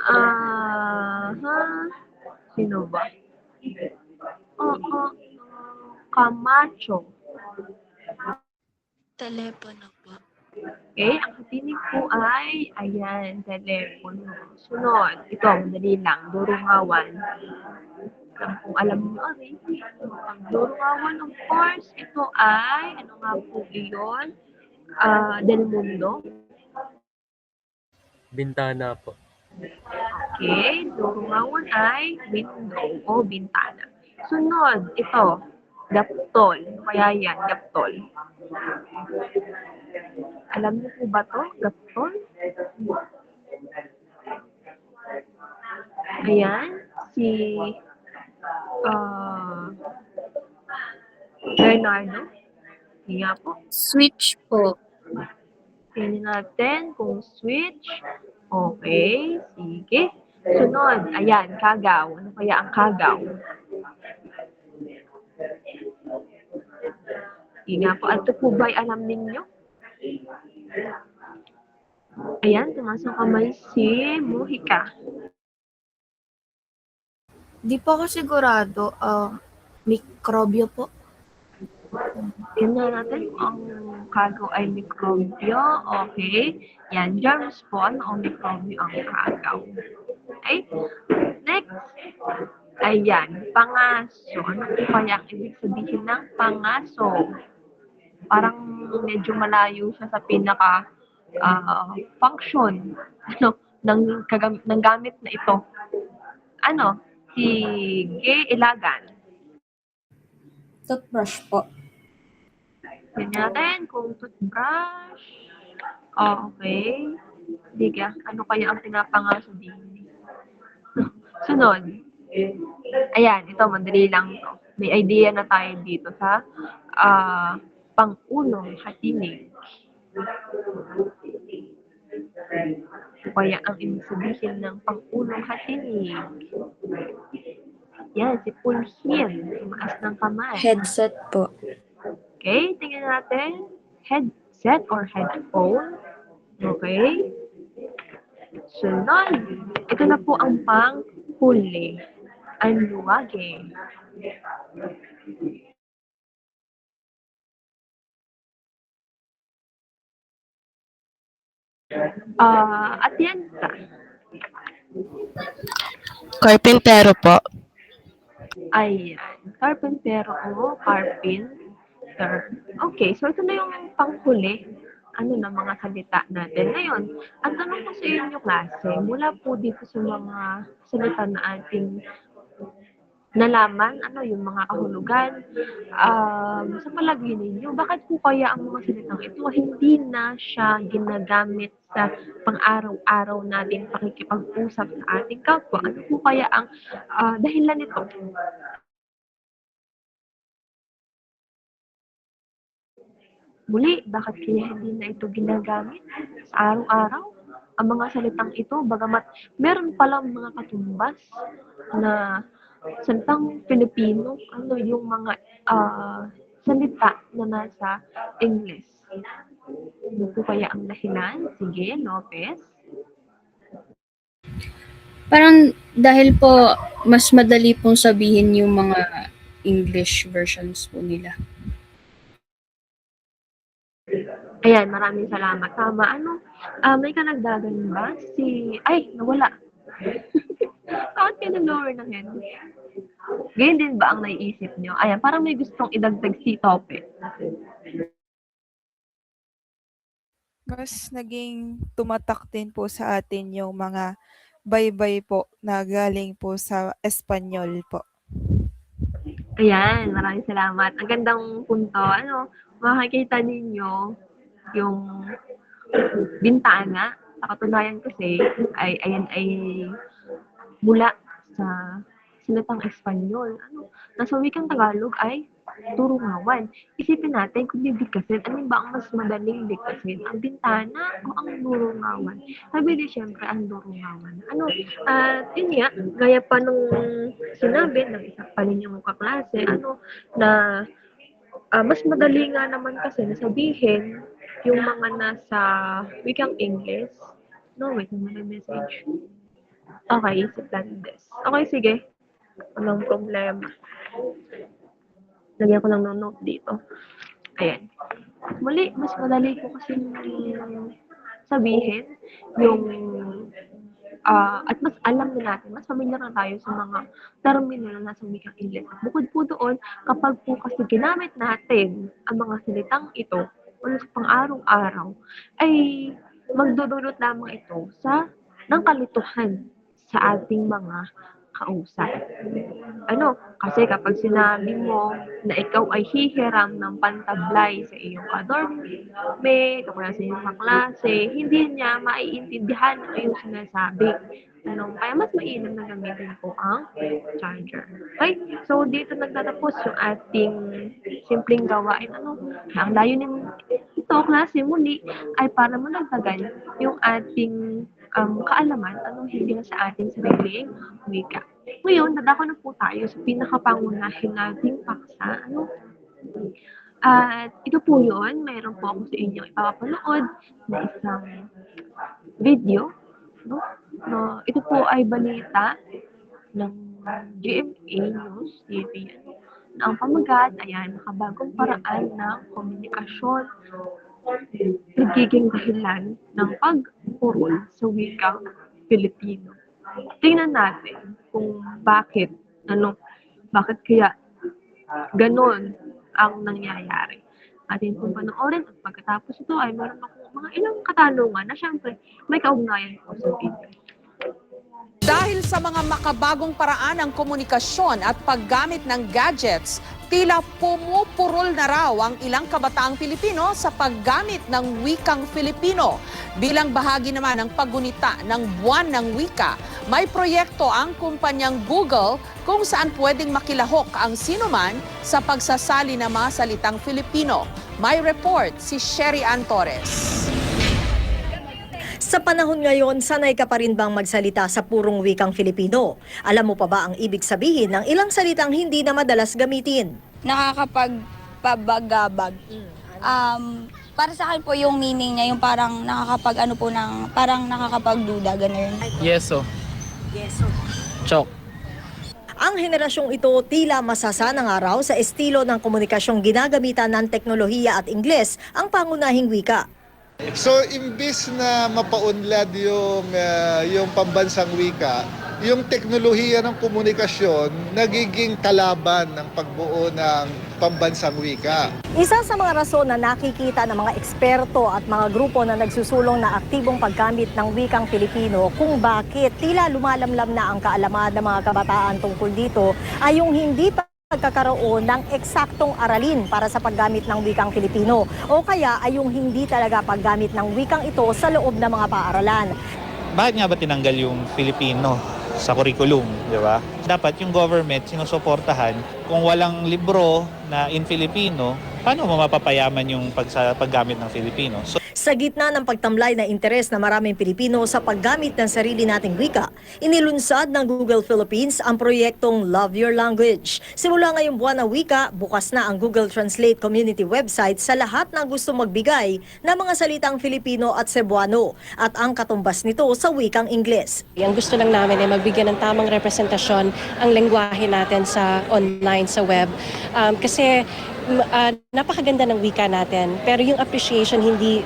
Ha? Sino ba? Oo, Camacho. Telepono po. Okay, ang katinig po ay, ayan, telepono. Sunod, ito, madali lang, durungawan. Alam mo, ari, ang durungawan, of course, ito ay, ano nga po iyon? Del Mundo. Bintana po. Okay, durungawan ay window o bintana. Sunod, ito, gaptol. Ano kaya yan, gaptol? Alam niyo po ba to, gaptol? Ayan, si ah Bernardo. Hindi nga po. Switch po. Tingnan natin kung switch. Okay, sige. Sunod, ayan, kagaw. Ano kaya ang kagaw? Hindi nga po. Ito po ba'y alam ninyo? Ayan, tumaas ang kamay si Muhika. Di po ako sigurado. Mikrobyo po. Tingnan natin kung ang kagaw ay mikrobyo. Okay. Yan, germs po. Ano ang mikrobyo ang kagaw? Okay. Next. Ayan, pangaso. Ano po kaya ang ibig sabihin ng pangaso? Parang medyo malayo siya sa pinaka function ng gamit na ito. Ano? Sige, ilagan. Toothbrush po. Tingnan natin kung toothbrush. Okay. Sige, ano kaya ang pinapangaso din? Sunod. Ayan, ito, madali lang to. May idea na tayo dito sa pang-unong hatinig. Kaya ang ibig sabihin ng pang-unong hatinig. Yan, si Pulhin. Tumaas ng kamay. Headset po. Okay, tingnan natin. Headset or headphone. Okay. Sunod. Ito na po ang pang-huli. Ang luwage. Atienta. Carpintero po. Ayan. Carpentero o carpenter. Okay, so ito na yung panghuli. Ano na mga salita natin. Ngayon, ang tanong ko sa inyo klase, mula po dito sa mga salita na ating nalaman, ano yung mga kahulugan, sa palagay ninyo, bakit po kaya ang mga salitang ito hindi na siya ginagamit sa pang-araw-araw nating pakikipag-usap sa ating kapwa? Ano po kaya ang dahilan nito? Muli, bakit kaya hindi na ito ginagamit sa araw-araw? Ang mga salitang ito, bagamat meron palang mga katumbas na salitang Filipino, ano yung mga salita na nasa English. Ano po kaya ang dahilan? Sige, Lopez. Parang dahil po mas madali pong sabihin yung mga English versions po nila. Ayan, maraming salamat. Tama, ano, may kanagdagan ba? Ay, nawala. Bakit pinag-lower ng head? Ganyan din ba ang naiisip nyo? Ayan, parang may gustong idagdag si Tope. Mas naging tumatak din po sa atin yung mga baybay po na galing po sa Espanyol po. Ayan, maraming salamat. Ang gandang punto. Ano, makikita ninyo yung bintana. Sa katunayan kasi, ayan ay mula sa salitang Espanyol. Ano, nasa wikang Tagalog ay turungawan. Isipin natin kung bibigkasin, ano ba ang mas madaling bigkasin? Ang bintana o ang durungawan? Sabi di syempre ang durungawan. Ano, yun nga, gaya pa nung sinabi ng isa pa ninyong kaklase, ano, na mas madali nga naman kasi na sabihin yung mga nasa wikang English. No, wait, may message. Okay, si Flandes. Okay, sige. Walang problema. Lagyan ko lang ng note dito. Ayan. Muli, mas madali ko kasi sabihin yung at mas alam na natin, mas familiar na tayo sa mga termino na nasa wikang Ingles. Bukod po doon, kapag po kasi ginamit natin ang mga salitang ito, o sa pang-araw-araw, ay magdudulot lamang ito ng kalituhan sa ating mga kausap. Ano, kasi kapag sinabi mo na ikaw ay hihiram ng pantablay sa iyong ka-dormmate o kaya sa iyong kaklase, hindi niya maiintindihan ang iyong sinasabi. Ano, kaya mas mainam na gamitin po ang charger. Okay? So, dito nagtatapos yung ating simpleng gawain. Ano, na ang layunin ito, klase muli, ay para managtagal yung ating kaalaman anong hindi na sa ating sariling wika. Ngayon, dadako na po tayo sa pinakapangunahin nating paksa. Ano? At ito po yun, mayroon po ako sa inyo ipapanood na isang video. No? No, ito po ay balita ng GMA News TV. Ano? Na ang pamagat, ayan, makabagong paraan ng komunikasyon nagiging dahilan ng pagpurol sa wikang Filipino. Tingnan natin kung bakit kaya ganon ang nangyayari. Atin pong panoorin at pagkatapos ito ay meron akong mga ilang katanungan na syempre may kaugnayan po sa video. Dahil sa mga makabagong paraan ng komunikasyon at paggamit ng gadgets, tila pumupurol na raw ang ilang kabataang Pilipino sa paggamit ng wikang Filipino. Bilang bahagi naman ng paggunita ng Buwan ng Wika, may proyekto ang kumpanyang Google kung saan pwedeng makilahok ang sinuman sa pagsasali ng mga salitang Filipino. May report si Sherry Ann Torres. Sa panahon ngayon, sanay ka pa rin bang magsalita sa purong wikang Filipino? Alam mo pa ba ang ibig sabihin ng ilang salitang hindi na madalas gamitin? Nakakapagpabagabag. Para sa akin po yung meaning niya, yung parang parang nakakapagduda, gano'n. Yeso. Chok. Ang henerasyong ito tila masasanang araw sa estilo ng komunikasyong ginagamitan ng teknolohiya at Ingles ang pangunahing wika. So, imbis na mapaunlad yung pambansang wika, yung teknolohiya ng komunikasyon nagiging kalaban ng pagbuo ng pambansang wika. Isa sa mga rason na nakikita ng mga eksperto at mga grupo na nagsusulong na aktibong paggamit ng wikang Pilipino kung bakit tila lumalamlam na ang kaalaman ng mga kabataan tungkol dito ay yung hindi pa pagkakaroon ng eksaktong aralin para sa paggamit ng wikang Filipino o kaya ay yung hindi talaga paggamit ng wikang ito sa loob ng mga paaralan. Bakit nga ba tinanggal yung Filipino sa curriculum, di ba? Dapat yung government sinusuportahan kung walang libro na in Filipino, paano mo mapapayaman yung paggamit ng Filipino? Sa gitna ng pagtamlay na interes na maraming Pilipino sa paggamit ng sarili nating wika, inilunsad ng Google Philippines ang proyektong Love Your Language. Simula ngayong buwan ng wika, bukas na ang Google Translate community website sa lahat ng gusto magbigay ng mga salitang Filipino at Cebuano at ang katumbas nito sa wikang Ingles. Ang gusto lang namin ay magbigyan ng tamang representasyon ang lengguwahe natin sa online, sa web. Kasi napakaganda ng wika natin, pero yung appreciation hindi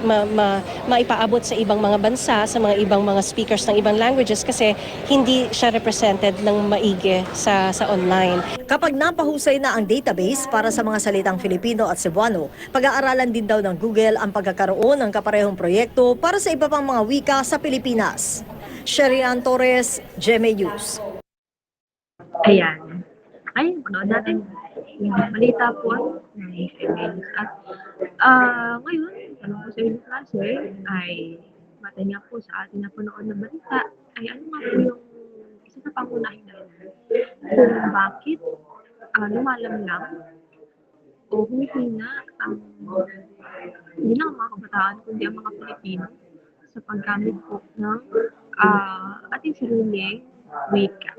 maipaabot sa ibang mga bansa, sa mga ibang mga speakers ng ibang languages kasi hindi siya represented ng maigi sa online. Kapag napahusay na ang database para sa mga salitang Filipino at Cebuano, pag-aaralan din daw ng Google ang pagkakaroon ng kaparehong proyekto para sa iba pang mga wika sa Pilipinas. Sherry Ann Torres, GMA News. Ayan. Ay, manood natin. Yung balita po ng GMA News. At ngayon, tanong ko sa inyong klase ay batay nga po sa ating napanood na balita ay ano nga po yung isa sa pangunahing dahilan kung bakit lumalamlam o humihina ang hindi lang ang mga kabataan kundi ang mga Pilipino sa paggamit po ng ating sariling wika.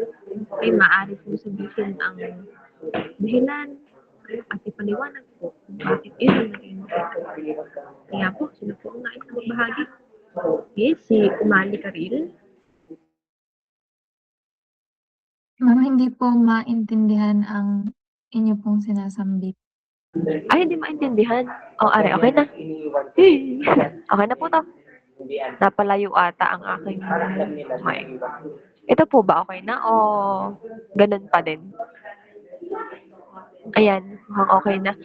Ay maaari po sabihin ang dahilan at ipaliwanag po kung bakit yun ang naging dahilan. Kaya po, sino po ang nais na magbahagi? Yes, si Umali Karil. Parang hindi po maintindihan ang inyo pong sinasambit. Ay, hindi maintindihan. O, are, okay na. Okay na po to. Napalayo ata ang aking mic. Ito po ba okay na o ganun pa din? Ayan, mukhang okay na.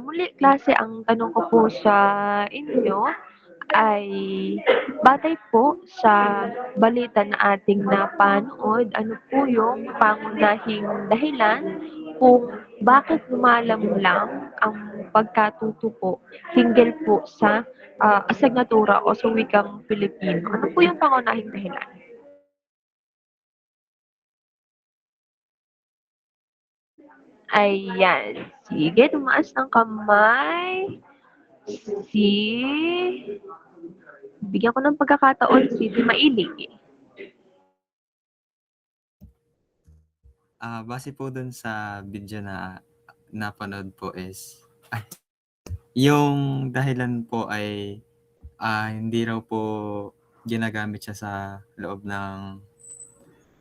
Muli, klase, ang tanong ko po sa inyo ay batay po sa balita na ating napanood, ano po yung pangunahing dahilan kung bakit lumalamlam ang pagkatuto po hinggil po sa asignatura o sa wikang Pilipino? Ano po yung pangunahing dahilan? Ayan. Sige, tumaas ng kamay. Si... Bigyan ko ng pagkakataon si Mailig. Base po dun sa video na napanood po yung dahilan po ay hindi raw po ginagamit siya sa loob ng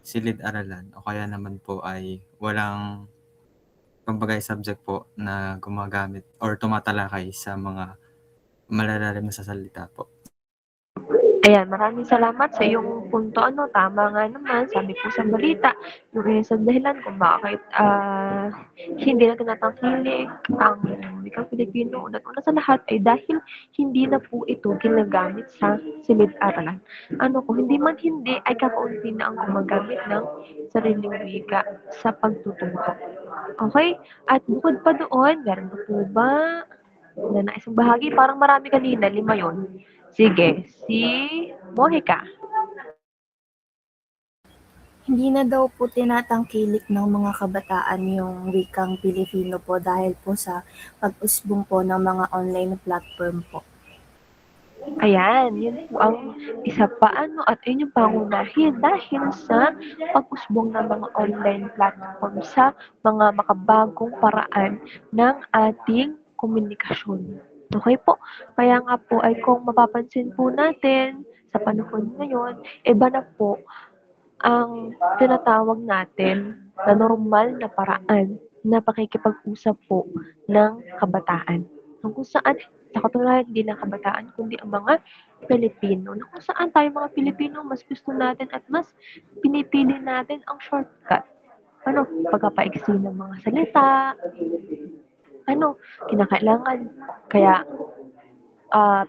silid-aralan o kaya naman po ay walang kumbaga subject po na gumagamit or tumatalakay sa mga malalalim na sasalita po. Ayan, maraming salamat sa iyong punto. Ano, tama nga naman, sabi po sa balita, yung isang dahilan kung bakit hindi na tinatangkilik ang wikang Pilipino. Una sa lahat ay dahil hindi na po ito ginagamit sa silid-aralan. Ano ko, hindi man hindi, ay kakaunti na ang gumagamit ng sariling wika sa pagtututo. Okay? At bukod pa doon, meron na po ba na isang bahagi? Parang marami kanina, 5 yon. Sige, si Monica. Hindi na daw po tinatangkilik ng mga kabataan yung wikang Pilipino po dahil po sa pag-usbong po ng mga online platform po. Ayan, yun po ang isa pa at yun yung pangunahin dahil sa pag-usbong ng mga online platform sa mga makabagong paraan ng ating komunikasyon. Okay po? Kaya nga po ay kung mapapansin po natin sa panahon ngayon, iba na po ang tinatawag natin na normal na paraan na pakikipag-usap po ng kabataan. Kung saan, sa katunayan, hindi ng kabataan, kundi ang mga Pilipino. Na kung saan tayo mga Pilipino, mas gusto natin at mas pinipili natin ang shortcut. Ano, pagkapaiksi ng mga salita, kinakailangan. Kaya,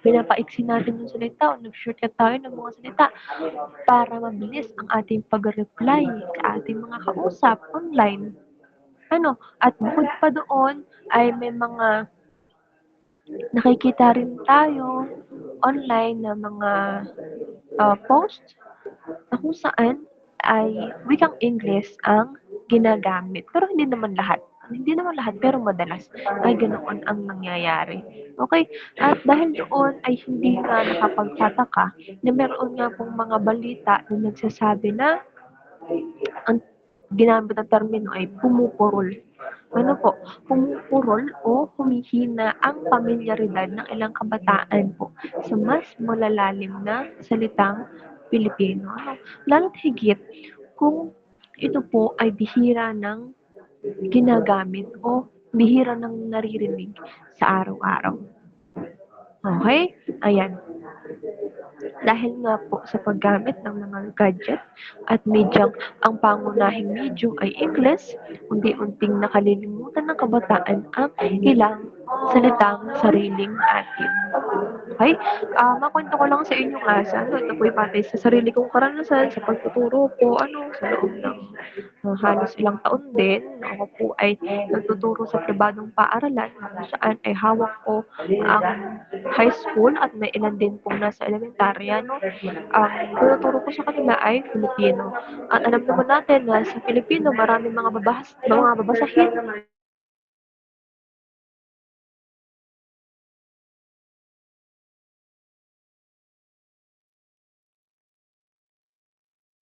pinapaiksi natin yung salita o nag-shortcut tayo ng mga salita para mabilis ang ating pag-reply sa ating mga kausap online. At bukod pa doon ay may mga nakikita rin tayo online na mga post na kung saan ay wikang English ang ginagamit. Pero hindi naman lahat. Hindi naman lahat, pero madalas ay ganoon ang nangyayari. Okay? At dahil doon ay hindi nga nakapagtataka na meron nga pong mga balita na nagsasabi na ang ginamit na termino ay pumupurol. Pumupurol o humihina ang pamilyaridad ng ilang kabataan po sa mas malalalim na salitang Pilipino. Lalo't higit kung ito po ay bihira ng ginagamit o bihira ng naririnig sa araw-araw. Okay? Ayan. Dahil nga po sa paggamit ng mga gadget at medyang ang pangunahing medium ay English, unti-unting nakalilimutan ng kabataan ang ilang salitang sariling atin. Okay? Makwento ko lang sa inyo sa ito po patay sa sarili kong karanasan sa pagtuturo ko, sa loob ng halos ilang taon din. Ako po ay nagtuturo sa pribadong paaralan kung saan ay hawak ko ang high school at may ilan din po nasa elementarya. Ang tinuturo ko sa kanila ay Filipino. At alam naman natin na sa Filipino maraming mga babasahin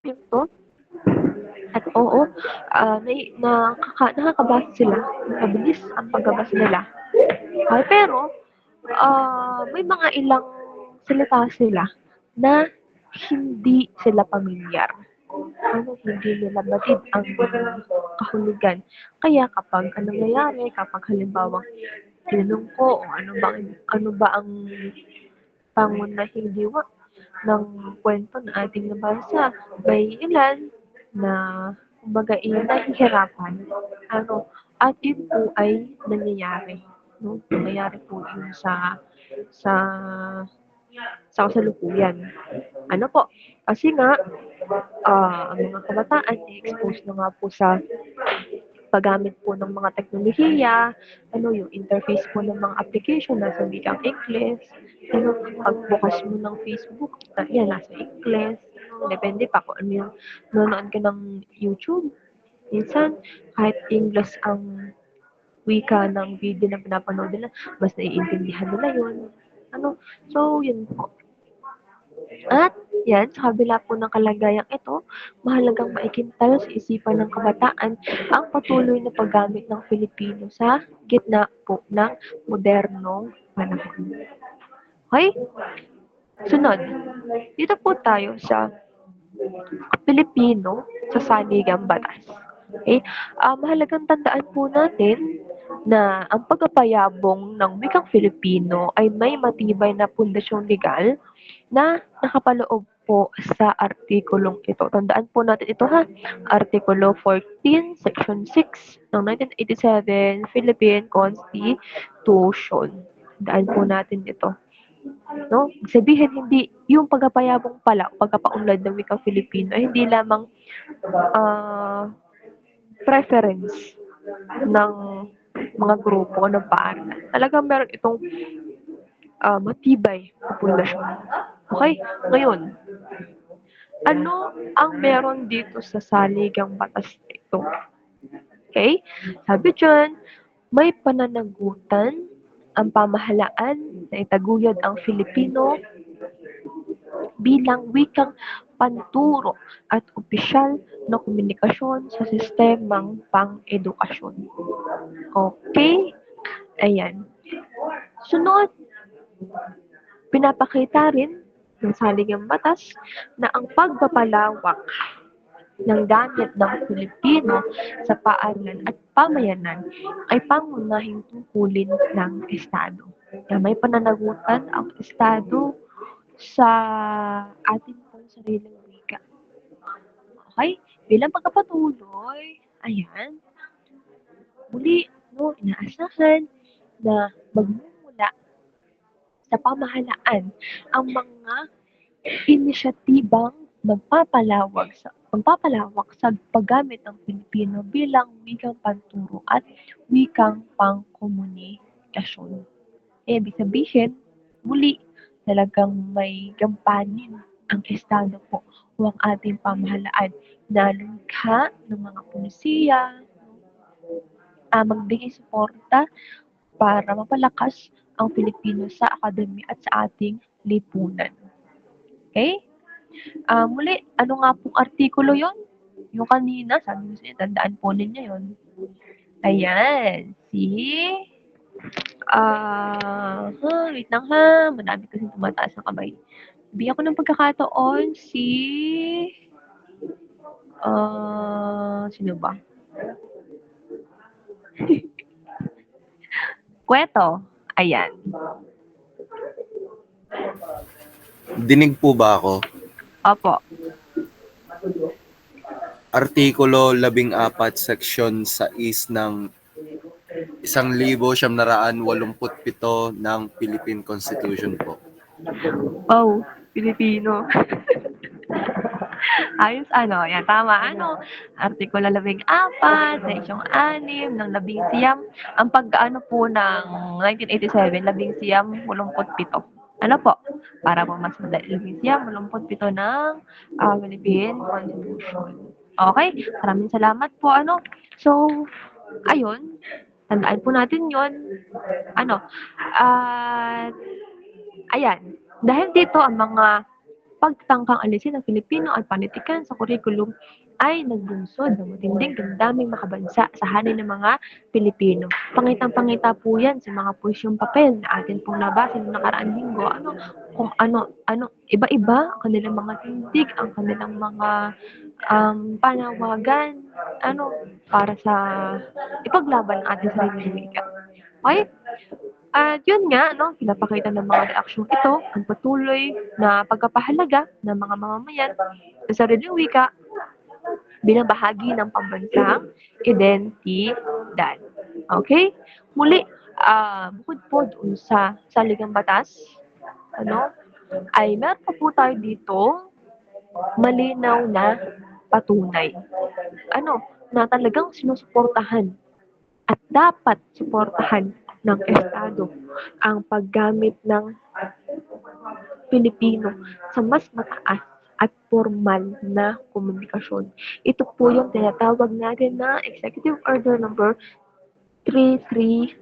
ito. At oo, nakakabasa sila. Mabilis ang pagbabasa nila. Pero, may mga ilang salita sila na hindi sila pamilyar. hindi nila batid ang kahulugan. Kaya kapag anong nangyayari, kapag halimbawa tinanong ko o ano ba ang pangunahing diwa ng kwento na ating nabasa, may ilan na kumbaga nahihirapan. At yun po ay nangyayari. No? Nangyayari po yun sa kasalukuyan. Ano po? Kasi nga, ang mga kabataan i-expose na nga po sa paggamit po ng mga teknolohiya, yung interface po ng mga application nasa wikang Ingles, pagbukas mo ng Facebook, yan, nasa Ingles, depende pa kung ano yung nanonood ka ng YouTube. Minsan, kahit English ang wika ng video na pinapanood nila, mas naiintindihan nila yun. So, yun po. At yan, sa kabila po ng kalagayang ito, mahalagang maikintal sa isipan ng kabataan ang patuloy na paggamit ng Filipino sa gitna po ng modernong panahon. Okay? Sunod, dito po tayo sa Filipino sa saligang batas. Okay? Mahalagang tandaan po natin na ang pagpapayabong ng wikang Filipino ay may matibay na pundasyong legal na nakapaloob po sa artikulong ito. Tandaan po natin ito ha. Artikulo 14, Section 6 ng 1987 Philippine Constitution. Tandaan po natin ito. No? Sabihin, hindi yung pagpapayabong pala, pagpapaunlad ng wikang Filipino ay hindi lamang preference ng mga grupo ng paaralan. Talagang meron itong matibay na pundasyon. Okay? Ngayon, ano ang meron dito sa saligang batas ito? Okay? Sabi dyan, may pananagutan ang pamahalaan na itaguyod ang Filipino bilang wikang panturo at opisyal na komunikasyon sa sistemang pang-edukasyon. Okay? Ayan. Sunod, pinapakita rin ng saligang batas na ang pagpapalawak ng gamit ng Filipino sa paaralan at pamayanan ay pangunahing tungkulin ng Estado. Kaya may pananagutan ang Estado sa ating pong sariling wika. Okay? Bilang pagkapatuloy, ayan, muli, inaasahan na magmumula sa pamahalaan ang mga inisyatibang magpapalawak sa paggamit ng Pilipino bilang wikang panturo at wikang pangkomunikasyon. Ibig sabihin, muli, talagang may gampanin ang Estado po o ang ating pamahalaan na lungha ng mga pulisiya, magbigay suporta para mapalakas ang Pilipino sa akademya at sa ating lipunan. Okay? Muli, ano nga pong artikulo yon? Yung kanina, sabi ko sa inyo, tandaan po ninyo yon. Ayan, wait lang ha, madami kasi tumataas ng kamay. Bigyan ko ng pagkakataon sino ba? Kwento. Ayan. Dinig po ba ako? Opo. Artikulo 14, Section 6 ng 1987 ng Philippine Constitution po. Oh, Pilipino. Ayos yan, tama. Artikulo 14, Seksyon 6 ng 11, ang pag-ano po ng 1987, 11, 87. Ano po? Para po mas madali, 11, 87 ng Philippine Constitution. Okay? Maraming salamat po. So, ayun. Tandaan po natin yun. Ayan. Dahil dito, ang mga pagtangkang alisin ng Filipino at panitikan sa kurikulum ay nagbunsod ng matinding damdaming makabansa sa hanay ng mga Pilipino. Pangitang-pangita po yan sa mga puisyong papel na atin pong nabasa noong nakaraang linggo. Iba-iba ang kanilang mga tindig, ang kanilang mga panawagan, para sa ipaglaban ang ating sariling wika. Okay? At yun nga, pinapakita ng mga reaksyong ito ang patuloy na pagpapahalaga ng mga mamamayan sa sariling wika bilang bahagi ng pambansang identidad. Okay? Muli, bukod po doon sa saligang batas, ay meron pa po tayo dito malinaw na patunay. Na talagang sinusuportahan at dapat suportahan ng Estado ang paggamit ng Pilipino sa mas mataas at formal na komunikasyon. Ito po yung tinatawag natin na Executive Order number 335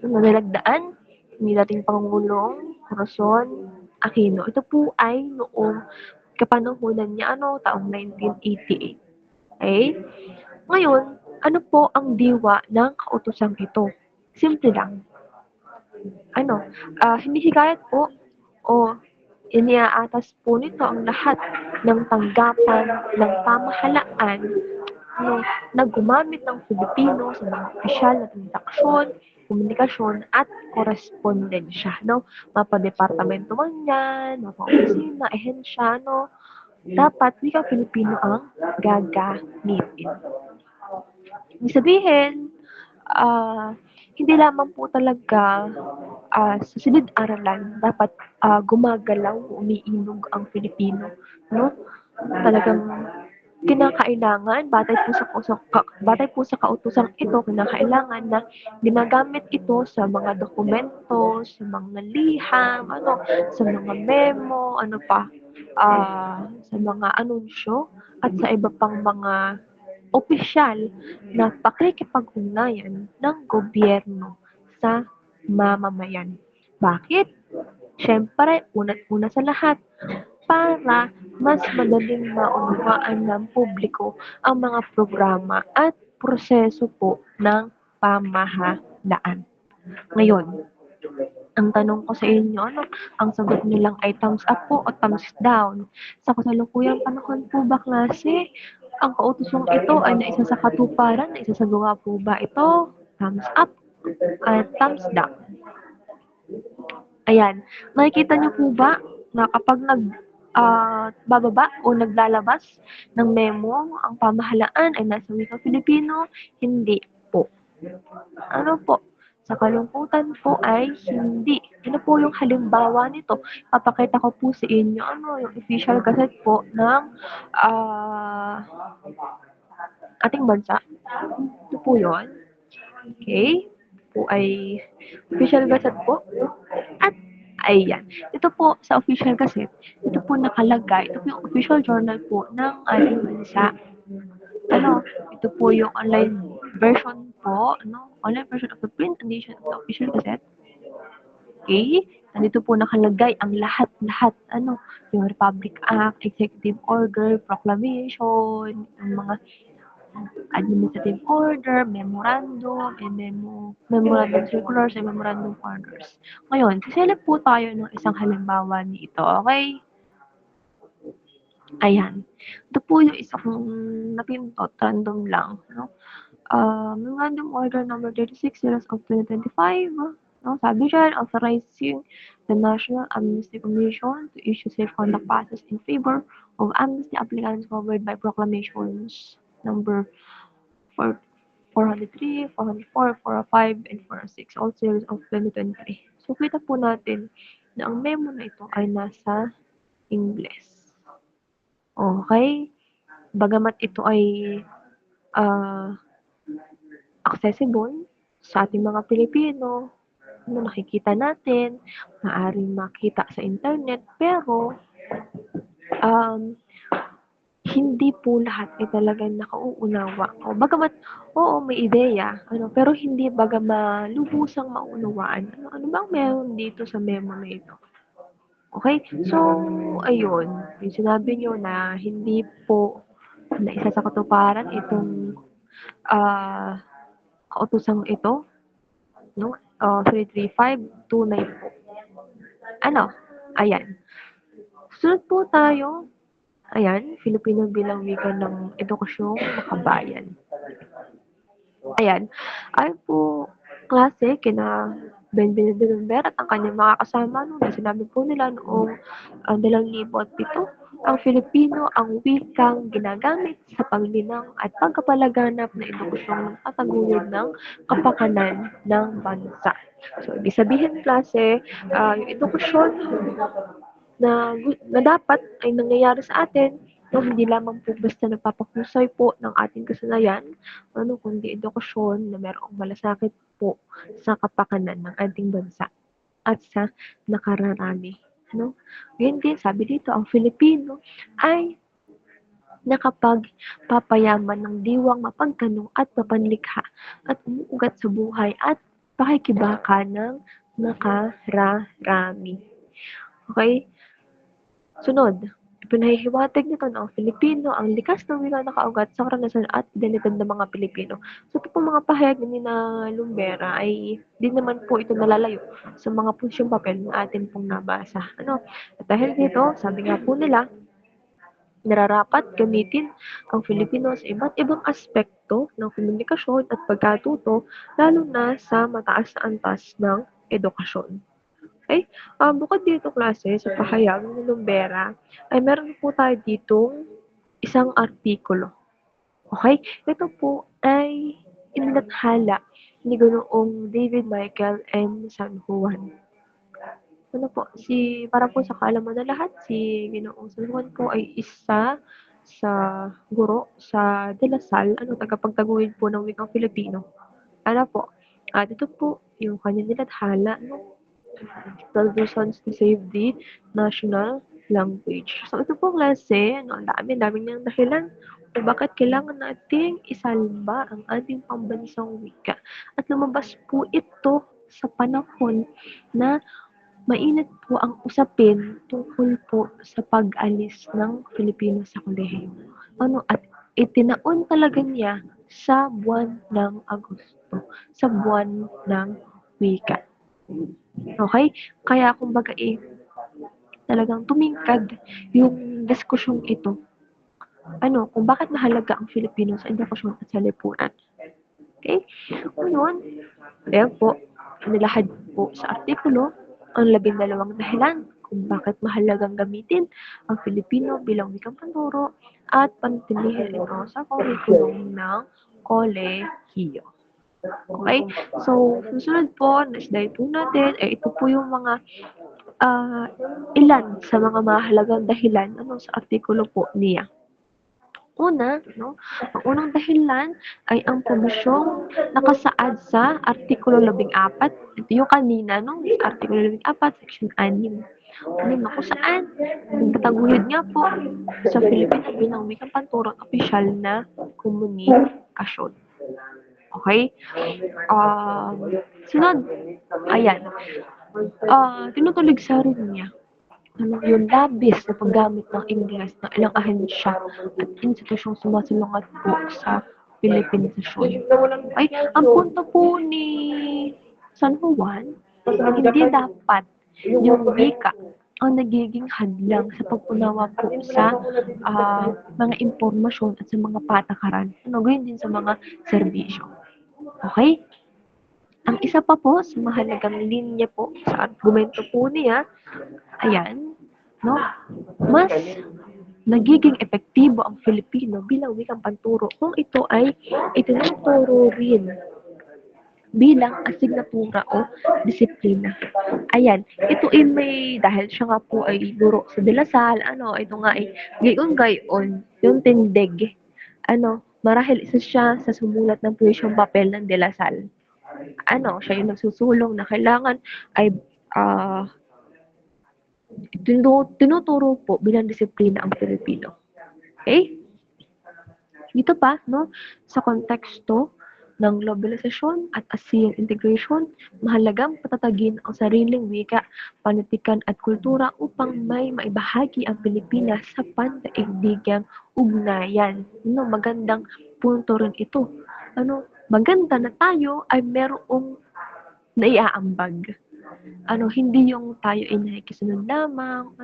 na nilagdaan ni dating Pangulong Corazon Aquino. Ito po ay noong kapanahunan niya, taong 1988. Okay? Ngayon, ano po ang diwa ng kautosang ito? Simple lang. Hinihikayat po o iniaatas po nito ang lahat ng tanggapan ng pamahalaan na gumamit ng Filipino sa mga opisyal na transaksyon, komunikasyon at korespondensya. Mapadepartamento man yan, mapa-opisina, ehensya, dapat wikang Filipino ang gagamitin. Ibig sabihin, hindi lamang po talaga sa silid-aralan dapat gumagalaw o umiinog ang Filipino. Talagang kinakailangan, batay po sa kautosang ito, kinakailangan na ginagamit ito sa mga dokumento, sa mga liham, sa mga memo, sa mga anunsyo, at sa iba pang mga opisyal na pakikipag-ugnayan ng gobyerno sa mamamayan. Bakit? Siyempre, una sa lahat, para mas madaling maunawaan ng publiko ang mga programa at proseso po ng pamahalaan. Ngayon, ang tanong ko sa inyo, ang sagot nilang ay thumbs up po o thumbs down? Sa kasalukuyang panahon po ba, klase, ang kautosong ito ay naisa sa katuparan, naisa sa gawa po ba ito? Thumbs up at thumbs down. Ayan, nakikita niyo po ba na kapag bababa o naglalabas ng memo ang pamahalaan ay nasa wikang Filipino? Hindi po. Sa kalungkutan po ay hindi. Ano po yung halimbawa nito? Papakita ko po sa inyo yung official gazette po ng ating bansa. Ito po yun. Okay? Po ay official gazette po. At ayan. Ito po sa official gazette, ito po nakalagay, ito po yung official journal po ng ating bansa. Ito po yung online version po, online version of the print edition of the official gazette. Okay? Nandito po nakalagay ang lahat, yung Republic Act, Executive Order, Proclamation, yung mga administrative order, memorandum, and memorandum circulars, and memorandum orders. Ngayon, siselect po tayo ng isang halimbawa nito, okay? Ayan. Ito po yung isang napindot, random lang. Memorandum Order number 36 series of 2025. Sabi dyan, authorizing the National Amnesty Commission to issue safe conduct passes in favor of amnesty applicants covered by proclamations number 403, 404, 405, and 406, all series of 2023. So, kita po natin na ang memo na ito ay nasa Ingles. Okay? Bagamat ito ay accessible sa ating mga Pilipino, nakikita natin, maaaring makita sa internet, pero hindi po lahat ay talagang nakauunawa. Bagamat, oo, may ideya, pero hindi baga malubusang maunawaan. Ano bang meron dito sa memo na ito? Okay? So, ayun. Yung sinabi nyo na hindi po na isa sa katuparan itong kautosang ito, 33529 po. Ayan. Sunod po tayo Ayan, Filipino bilang wika ng edukasyong makabayan. Ayan, ayon po klase kina Benben Benber at ang kanyang mga kasama no, na sinabi po nila noong 2007, ang Filipino ang wikang ginagamit sa paglinang at pagkapalaganap na edukasyong nagtataguyod ng kapakanan ng bansa. So, ibig sabihin klase, yung edukasyon na dapat ay nangyayari sa atin, no, hindi lamang po basta nagpapahusay po ng ating kasanayan, kundi edukasyon na mayroong malasakit po sa kapakanan ng ating bansa at sa nakararami. No? Ngayon din, sabi dito, ang Filipino ay nakapagpapayaman ng diwang mapagtanong at mapanlikha at umuugat sa buhay at pakikibaka ng nakararami. Okay? Sunod, ipinahihiwatig nito na ang Filipino ang likas ng wika nakaugat sa karanasan at identidad ng mga Pilipino. So ito po mga pahayag ni na Lumbera ay di naman po ito nalalayo sa mga punsyong papel na atin pong nabasa. At dahil dito, sabi nga po nila, nararapat gamitin ang Filipino sa iba't ibang aspekto ng komunikasyon at pagkatuto, lalo na sa mataas na antas ng edukasyon. Okay? Bukod dito klase, sa pahayag ni Lumbera, ay meron po tayo ditong isang artikulo. Okay? Ito po ay inilathala ni Ginoong David Michael M. San Juan. Para po sa kaalaman na lahat, si Ginoong San Juan po ay isa sa guro sa De La Salle, tagapagtaguyod po ng wikang Filipino. Ito po yung kanyang nilathala, 12 reasons to save the national language. So, ito po klase, ang dami niyang dahilan kung bakit kailangan nating isalba ang ating pambansang wika. At lumabas po ito sa panahon na mainit po ang usapin tungkol po sa pag-alis ng Filipino sa kolehiyo. At itinaon talaga niya sa buwan ng Agosto, sa buwan ng wika. Okay? Kaya kumbaga talagang tumingkad yung diskusyong ito. Kung bakit mahalaga ang Filipino sa edukasyon at sa lipunan. Okay? Ngayon, ayan po, nilahad po sa artikulo ang 12 dahilan kung bakit mahalagang gamitin ang Filipino bilang wikang panturo at panatilihin ito sa curriculum ng kolehiyo. Okay? So, susunod po, na slide po natin, ito po yung mga ilan sa mga mahalagang dahilan sa artikulo po niya. Una, ang unang dahilan ay ang probisyong nakasaad sa Artikulo 14. Ito yung kanina, Artikulo 14, Section 6. Kung saan, nagtataguyod nga po sa Filipino bilang wikang panturo at opisyal na komunikasyon. Okay? Sunod, ayan. Tinutulig sa rin niya yung labis na paggamit ng Ingles ng ilang ahensya at institusyong sumasalungat po sa Pilipinisasyon. Okay? Ang punto po ni San Juan, hindi dapat yung wika ang nagiging hadlang sa pag-unawa po sa mga impormasyon at sa mga patakaran. Gawin din sa mga serbisyo. Okay? Ang isa pa po sa mahalagang linya po sa argumento po niya, ayan, mas nagiging epektibo ang Filipino bilang wikang panturo kung ito ay itinuturo rin bilang asignatura o disiplina. Ayan, ito ay dahil siya nga po ay guro sa De La Salle, ito nga ay gayon-gayon, yung tindig. Marahil isa siya sa sumulat ng puwisyong papel ng De La Salle. Siya yung nagsusulong na kailangan ay tinuturo po bilang disiplina ang Pilipino. Okay? Dito pa, sa konteksto ng globalisasyon at ASEAN integration, mahalagang patatagin ang sariling wika, panitikan at kultura upang may maibahagi ang Pilipinas sa pandaigdigang ugnayan. Magandang punto rin ito. Maganda na tayo ay merong naiaambag. Hindi yung tayo ay nakikisunod lamang,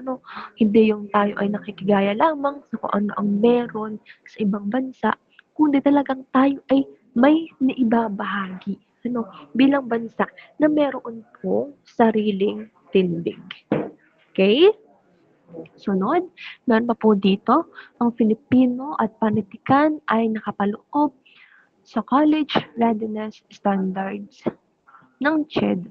hindi yung tayo ay nakikigaya lamang sa kung ano ang meron sa ibang bansa, kundi talagang tayo ay may naibabahagi, bilang bansa na meron po sariling tindig. Okay? Sunod, meron pa po dito, ang Filipino at panitikan ay nakapaloob sa College Readiness Standards ng CHED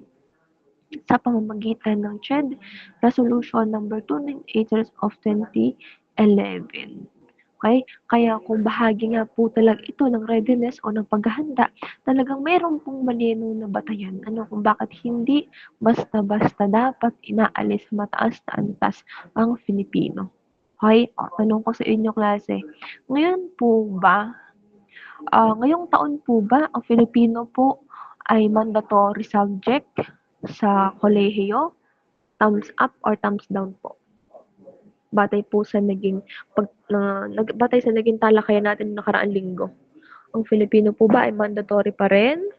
sa pamamagitan ng CHED Resolution number 298 of 2011. Okay? Kaya kung bahagi nga po talaga ito ng readiness o ng paghahanda, talagang mayroon pong malinaw na batayan kung bakit hindi basta-basta dapat inaalis sa mataas na antas ang Filipino. Okay? Tanong ko sa inyo klase, ngayong taon po ba ang Filipino po ay mandatory subject sa kolehiyo? Thumbs up or thumbs down po? Batay sa naging talakayan natin noong nakaraang linggo. Ang Filipino po ba ay mandatory pa rin?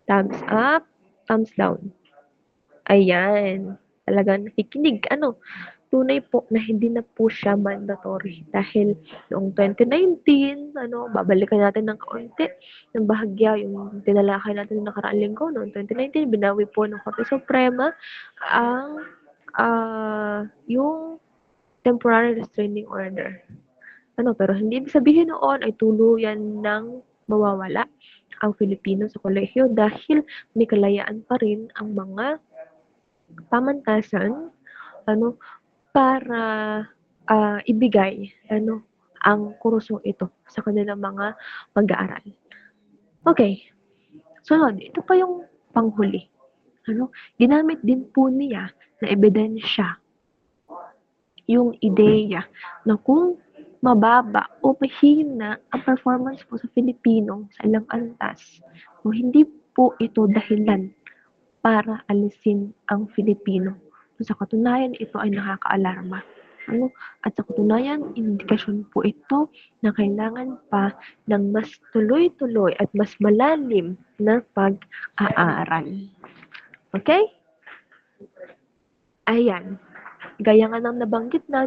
Thumbs up, thumbs down. Ayan. Talagang nakikinig. Tunay po na hindi na po siya mandatory. Dahil noong 2019, babalikan natin ng kaunti, ng bahagya, yung tinalakay natin ng nakaraang linggo, noong 2019, binawi po ng Korte Suprema ang yung temporary restraining order. Pero hindi ibig sabihin noon ay tuluyan ng mawawala ang Filipino sa kolehiyo dahil may kalayaan pa rin ang mga pamantasan para ibigay ang kursong ito sa kanilang mga mag-aaral. Okay. Sunod, ito pa yung panghuli. Ginamit din po niya na ebidensya yung ideya na kung mababa o mahina ang performance po sa Filipino sa ilang antas, hindi po ito dahilan para alisin ang Filipino. Sa katunayan, ito ay nakakaalarma. At sa katunayan, indikasyon po ito na kailangan pa ng mas tuloy-tuloy at mas malalim na pag-aaral. Okay? Ayan. Gaya nga ng nabanggit na,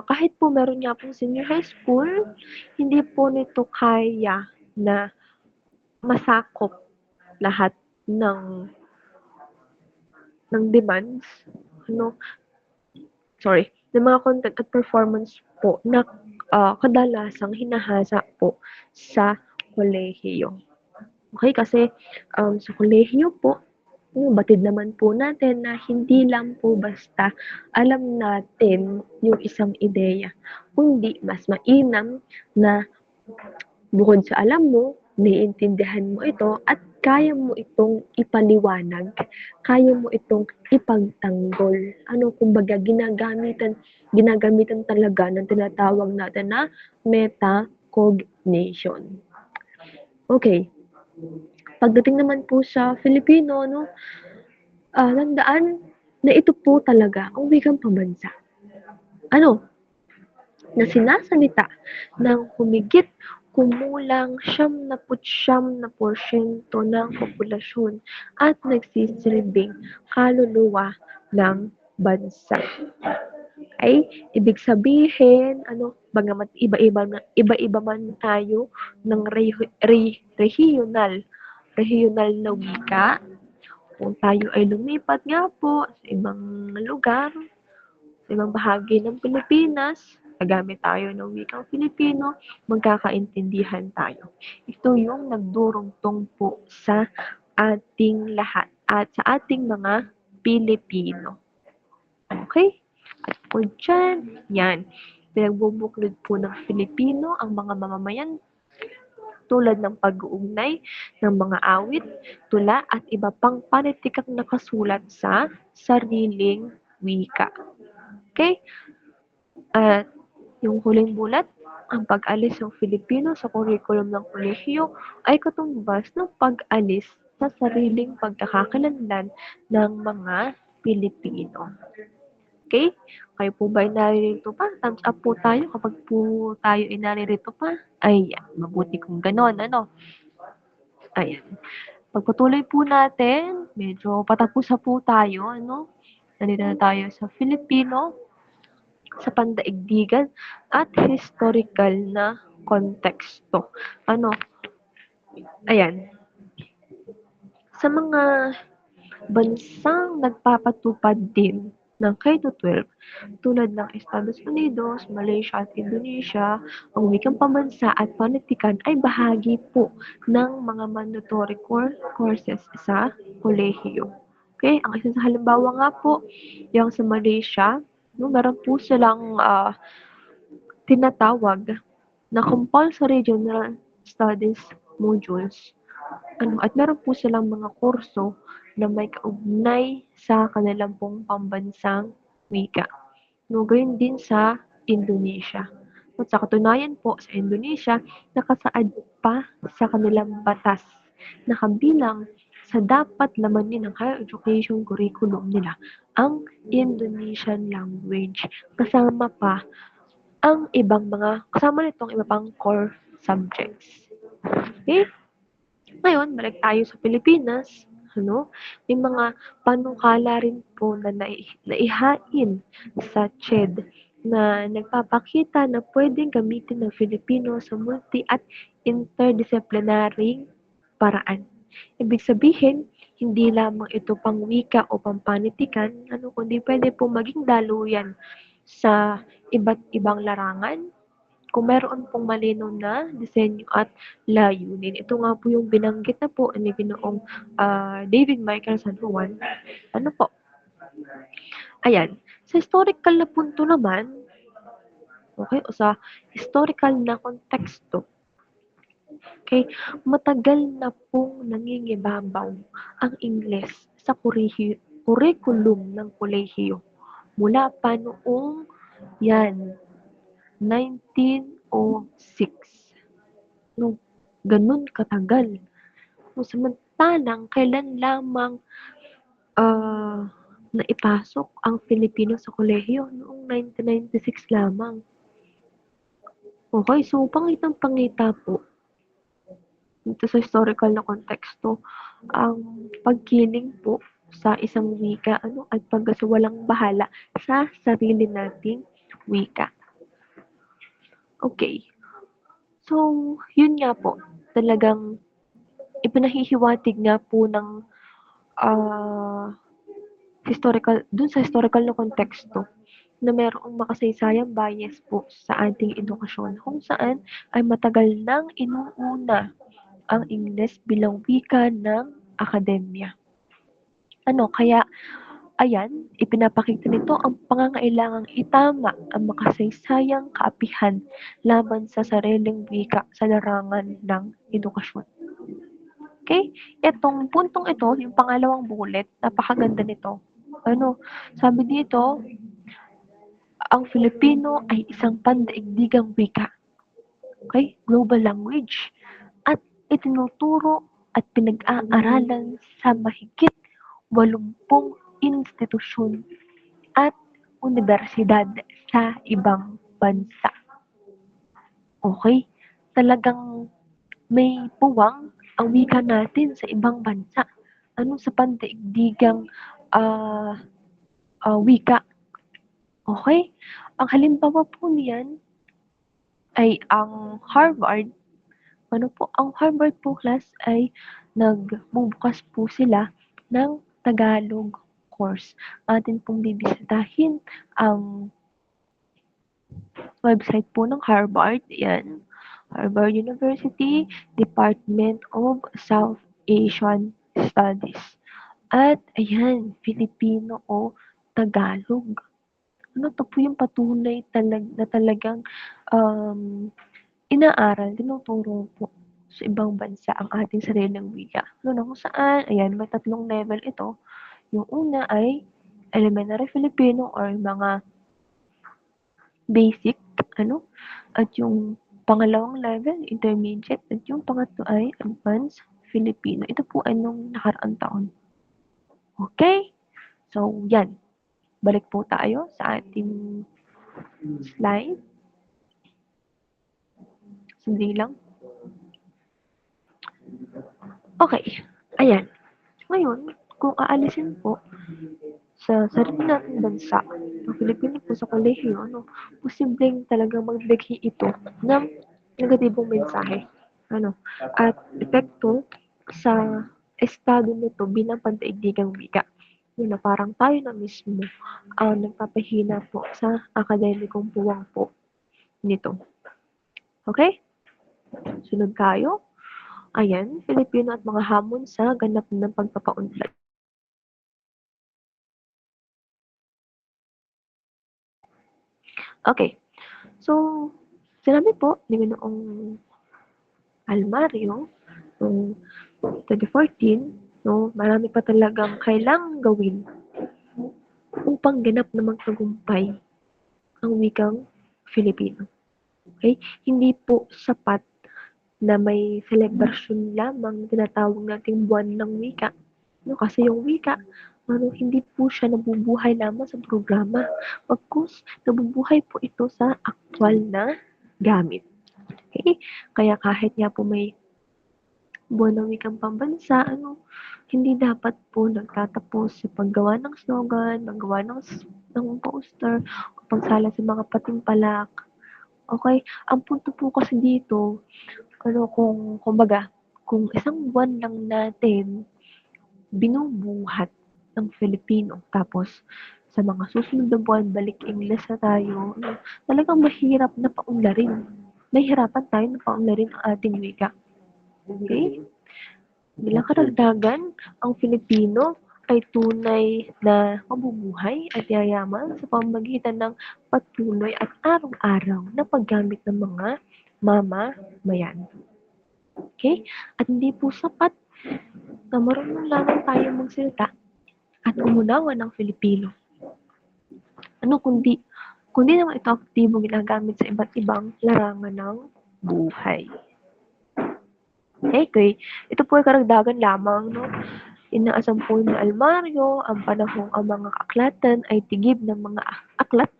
kahit po meron nga pong senior high school, hindi po nito kaya na masakop lahat ng demands, ng mga content at performance po na kadalasang hinahasa po sa kolehiyo. Okay, kasi sa kolehiyo po, batid naman po natin na hindi lang po basta alam natin yung isang ideya, kundi mas mainam na bukod sa alam mo, naiintindihan mo ito at kaya mo itong ipaliwanag, kaya mo itong ipagtanggol. Kumbaga, ginagamitan talaga ng tinatawag natin na metacognition. Okay. Pagdating naman po sa Filipino, tandaan na ito po talaga ang wikang pambansa. Na sinasalita ng humigit kumulang 79% ng populasyon at nagsisilbing kaluluwa ng bansa. Ay, ibig sabihin, bagamat iba-iba man tayo ng regional na wika, kung tayo ay lumipat nga po sa ibang lugar, sa ibang bahagi ng Pilipinas, nagamit tayo ng wikang Filipino, magkakaintindihan tayo. Ito yung nagdurugtong po sa ating lahat at sa ating mga Pilipino. Okay? At po dyan, yan, pinagbubuklod po ng Filipino ang mga mamamayan tulad ng pag-uugnay ng mga awit, tula at iba pang panitikang nakasulat sa sariling wika. Okay? At yung huling bulat, ang pag-alis ng Filipino sa curriculum ng kolehiyo ay katumbas ng pag-alis sa sariling pagkakakilanlan ng mga Pilipino. Okay? Kayo po ba ay naririto pa? Thumbs up po tayo kapag po tayo ay naririto pa. Ayan, mabuti kung ganon, Ayan. Pagpatuloy po natin, medyo patapos na po tayo, ano? Nandito na tayo sa Filipino, sa pandaigdigan at historical na konteksto. Ano? Ayan. Sa mga bansang nagpapatupad din ng K-12 tulad ng Estados Unidos, Malaysia at Indonesia, ang wikang pambansa at panitikan ay bahagi po ng mga mandatory courses sa kolehiyo. Okay, ang isa sa halimbawa nga po, yung sa Malaysia, no, meron po silang tinatawag na compulsory general studies modules. At meron po silang mga kurso na may kaugnay sa kanilang pong pambansang wika. No, gayon din sa Indonesia. At sa katunayan po, sa Indonesia, nakasaad pa sa kanilang batas na kabilang sa dapat lamanin ng higher education curriculum nila ang Indonesian language. Kasama pa ang kasama nitong iba pang core subjects. Okay? Ngayon, balik tayo sa Pilipinas. May mga panukala rin po na naihain sa CHED na nagpapakita na pwedeng gamitin ng Filipino sa multi at interdisciplinary paraan. Ibig sabihin, hindi lamang ito pangwika o pampanitikan, kundi pwede po maging daluyan sa iba't ibang larangan, kung meron pong malinaw na disenyo at layunin. Ito nga po yung binanggit na po ni Ginoong David Michael San Juan. Ayan. Sa historical na punto naman, okay, o sa historical na konteksto, okay, matagal na pong nangingibabaw ang Ingles sa curriculum ng kolehiyo. Mula pa noong 1906. No, ganun katagal. No, samantalang kailan lamang naipasok ang Filipino sa kolehiyo noong 1996 lamang. Okay, so pangitang-pangita po dito sa historical na konteksto ang pagkiling po sa isang wika at pagkasawalang bahala sa sarili nating wika. Okay. So, yun nga po. Talagang ipinahihiwatig nga po ng dun sa historical na konteksto na mayroong makasaysayang bias po sa ating edukasyon kung saan ay matagal nang inuuna ang Ingles bilang wika ng akademya. Kaya ayan, ipinapakita nito ang pangangailangang itama ang makasaysayang kaapihan laban sa sariling wika sa larangan ng edukasyon. Okay? Itong puntong ito, yung pangalawang bullet, napakaganda nito. Sabi dito, ang Filipino ay isang pandaigdigang wika. Okay? Global language. At itinuturo at pinag-aaralan sa mahigit 80 institusyon at universidad sa ibang bansa. Okay? Talagang may puwang ang wika natin sa ibang bansa. Sa pandaigdigang wika. Okay? Ang halimbawa po niyan ay ang Harvard. Ang Harvard po class ay nagbubukas po sila ng Tagalog course. Atin pong bibisitahin ang website po ng Harvard. Yan. Harvard University, Department of South Asian Studies. At ayan, Filipino o Tagalog. Ito po yung patunay na talagang inaaral, tinuturo po sa ibang bansa ang ating sariling wika. Kung saan, ayan, may 3 level ito. Yung una ay elementary Filipino or mga basic, at yung pangalawang level, intermediate, at yung pangatlo ay advanced Filipino. Ito po ay nung nakaraang taon. Okay? So, yan. Balik po tayo sa ating slide. Sandali lang. Okay. Ayan. Ngayon, kung aalisin po sa sarili nating bansa, ang Filipino po sa kolehiyo, posibleng talagang magbigay ito ng negatibong mensahe. At epekto sa estado nito bilang pandaigdigang wika. Na parang tayo na mismo ang nagpapahina po sa akademikong puwang po nito. Okay? Sunod tayo. Ayan, Filipino at mga hamon sa ganap ng pagpapaunlad. Okay. So, sinabi po ni Ginoong Almario noong 2014, marami pa talagang kailangang gawin upang ganap na magtagumpay ang wikang Filipino. Okay? Hindi po sapat na may selebrasyon lamang na tinatawag nating buwan ng wika. Kasi yung wika, hindi po siya nabubuhay lamang sa programa. Pagkus, nabubuhay po ito sa aktwal na gamit. Okay? Kaya kahit nga po may buwan ng wikang pambansa, hindi dapat po nagtatapos sa paggawa ng slogan, paggawa ng poster, o pagsala sa mga patimpalak. Okay? Ang punto po kasi dito, kung isang buwan lang natin binubuhat ng Filipino, tapos sa mga susunod na buwan, balik Ingles na tayo, talagang mahirap na paunlarin. Nahihirapan tayo na paunlarin ang ating wika. Okay? Bilang karagdagan, ang Filipino ay tunay na mabubuhay at yayaman sa pamamagitan ng patuloy at araw-araw na paggamit ng mga mamamayan. Okay? At hindi po sapat na marunong lamang tayo magsalita at umunawa ng Filipino. Kundi naman ito aktibo ginagamit sa iba't ibang larangan ng buhay. Okay, ito po ay karagdagan lamang, Inaasam po ni Almario ang panahong ang mga aklatan ay tigib ng mga aklat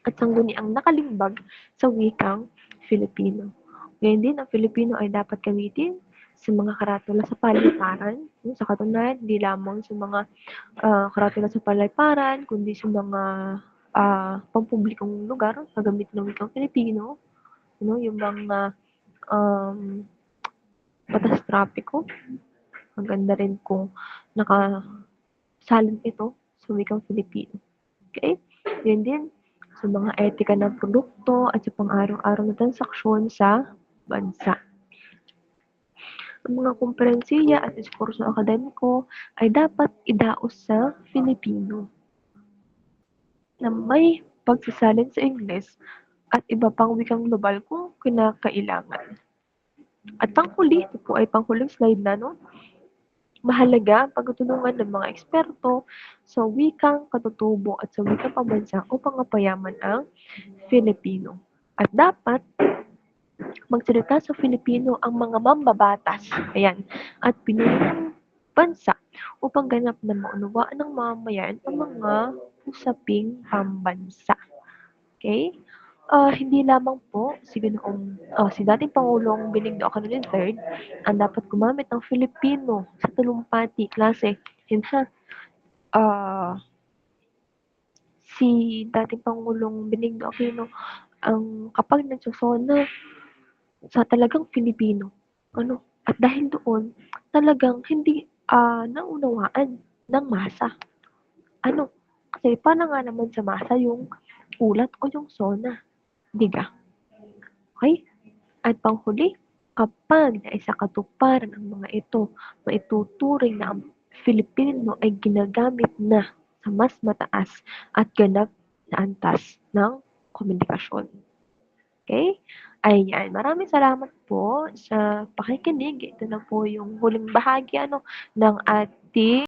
at sangguniang nakalimbag sa wikang Filipino. Ngayon din, ang Filipino ay dapat gamitin sa mga karatula sa paliparan. Sa katunayan, hindi lamang sa mga karatula sa paliparan, kundi sa mga pampublikong lugar, kagamit ng wikang Filipino. Yung mga batas trapiko. Maganda rin kung nakasalin ito sa wikang Filipino. Okay? Yun din, sa mga etika ng produkto at sa pang-araw-araw na transaksyon sa bansa. Ang mga komperensiya at diskurso akademiko ay dapat idaos sa Filipino na may pagsasalin sa Ingles at iba pang wikang global kung kinakailangan. At panghuli, ito po ay panghuling slide na, mahalaga ang pagtutulungan ng mga eksperto sa wikang katutubo at sa wikang pambansa upang mapayaman ang Filipino. At dapat magsalita sa Filipino ang mga mambabatas, at pinunong bansa upang ganap na maunawaan ng mamamayan ang mga usaping pambansa. Okay? Hindi lamang po si dating Pangulong Benigno Aquino III ang dapat gumamit ng Filipino sa talumpati klase. Si dating Pangulong Benigno Aquino ang kapag nagsosona sa talagang Filipino. At dahil doon, talagang hindi naunawaan ng masa. Kasi paano nga naman sa masa yung ulat o yung sona? Diga. Okay? At panghuli, kapag naisa katuparan ang mga ito, maituturing na ang Filipino ay ginagamit na sa mas mataas at ganap na antas ng komunikasyon. Okay? Ayan. Maraming salamat po sa pakikinig. Ito na po yung huling bahagi ng ating